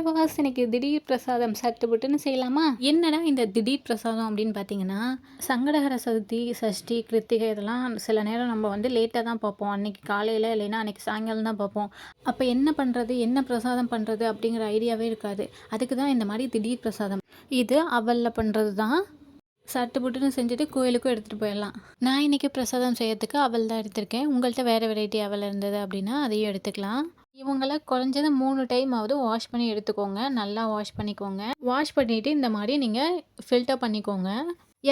அமாவாசனைக்கு திடீர் பிரசாதம் சட்டுப்புட்டுன்னு செய்யலாமா? என்னடா இந்த திடீர் பிரசாதம் அப்படின்னு பார்த்தீங்கன்னா, சங்கடஹர சதுர்த்தி, சஷ்டி, கிருத்திகை இதெல்லாம் சில நேரம் நம்ம வந்து லேட்டாக தான் பார்ப்போம். அன்னைக்கு காலையில இல்லைன்னா அன்னைக்கு சாயங்காலம் தான் பார்ப்போம். அப்போ என்ன பண்ணுறது, என்ன பிரசாதம் பண்ணுறது அப்படிங்கிற ஐடியாவே இருக்காது. அதுக்கு தான் இந்த மாதிரி திடீர் பிரசாதம். இது அவலில் பண்ணுறது தான். சட்டுப்புட்டுன்னு செஞ்சுட்டு கோயிலுக்கும் எடுத்துகிட்டு போயிடலாம். நான் இன்றைக்கி பிரசாதம் செய்யறதுக்கு அவல் தான் எடுத்திருக்கேன். உங்கள்கிட்ட வேறு வெரைட்டி அவல் இருந்தது அப்படின்னா அதையும் எடுத்துக்கலாம். இவங்கள குறைஞ்சது 3 டைமாவது வாஷ் பண்ணி எடுத்துக்கோங்க. நல்லா வாஷ் பண்ணிக்கோங்க. வாஷ் பண்ணிவிட்டு இந்த மாதிரி நீங்கள் ஃபில்டர் பண்ணிக்கோங்க.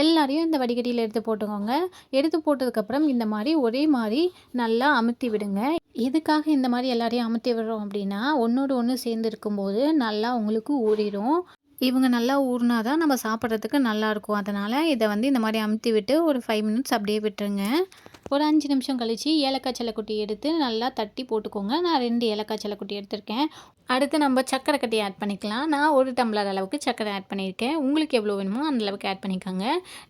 எல்லாரையும் இந்த வடிகட்டியில் எடுத்து போட்டுக்கோங்க. எடுத்து போட்டதுக்கப்புறம் இந்த மாதிரி ஒரே மாதிரி நல்லா அமுத்தி விடுங்க. எதுக்காக இந்த மாதிரி எல்லாரையும் அமுத்தி விடுறோம் அப்படின்னா, ஒன்றோடு ஒன்று சேர்ந்து இருக்கும்போது நல்லா உங்களுக்கு ஊறிடும். இவங்க நல்லா ஊறினா தான் நம்ம சாப்பிட்றதுக்கு நல்லாயிருக்கும். அதனால் இதை வந்து இந்த மாதிரி அமுத்தி விட்டு ஒரு 5 மினிட்ஸ் அப்படியே விட்டுருங்க. ஒரு 5 நிமிஷம் கழித்து ஏலக்காய் செல்லக்குட்டி எடுத்து நல்லா தட்டி போட்டுக்கோங்க. நான் 2 ஏலக்காய் செல்லக்குட்டி எடுத்திருக்கேன். அடுத்து நம்ம சர்க்கரை கட்டி ஆட் பண்ணிக்கலாம். நான் 1 டம்ளர் அளவுக்கு சர்க்கரை ஆட் பண்ணியிருக்கேன். உங்களுக்கு எவ்வளோ வேணுமோ அந்த அளவுக்கு ஆட் பண்ணிக்கோங்க.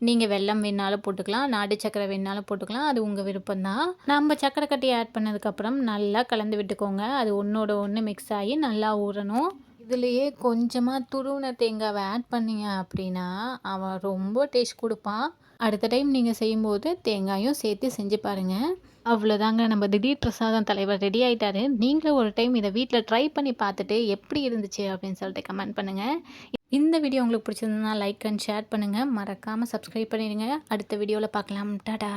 நீங்கள் வெல்லம் வேணாலும் போட்டுக்கலாம், நாட்டு சர்க்கரை வேணாலும் போட்டுக்கலாம். அது உங்கள் விருப்பம் தான். நம்ம சர்க்கரை கட்டி ஆட் பண்ணதுக்கப்புறம் நல்லா கலந்து விட்டுக்கோங்க. அது ஒன்றோட ஒன்று மிக்ஸ் ஆகி நல்லா ஊறணும். இதுலேயே கொஞ்சமாக துருவின தேங்காவை ஆட் பண்ணிங்க அப்படின்னா அவன் ரொம்ப டேஸ்ட் கொடுப்பான். அடுத்த டைம் நீங்கள் செய்யும்போது தேங்காயும் சேர்த்து செஞ்சு பாருங்கள். அவ்வளோதாங்க, நம்ம திடீர் பிரசாதம் தலைவர் ரெடி ஆகிட்டாரு. நீங்களும் ஒரு டைம் இதை வீட்டில் ட்ரை பண்ணி பார்த்துட்டு எப்படி இருந்துச்சு அப்படின்னு சொல்லிட்டு கமெண்ட் பண்ணுங்கள். இந்த வீடியோ உங்களுக்கு பிடிச்சிருந்ததுன்னா லைக் அண்ட் ஷேர் பண்ணுங்கள். மறக்காமல் சப்ஸ்கிரைப் பண்ணிடுங்க. அடுத்த வீடியோவில் பார்க்கலாம். டாடா.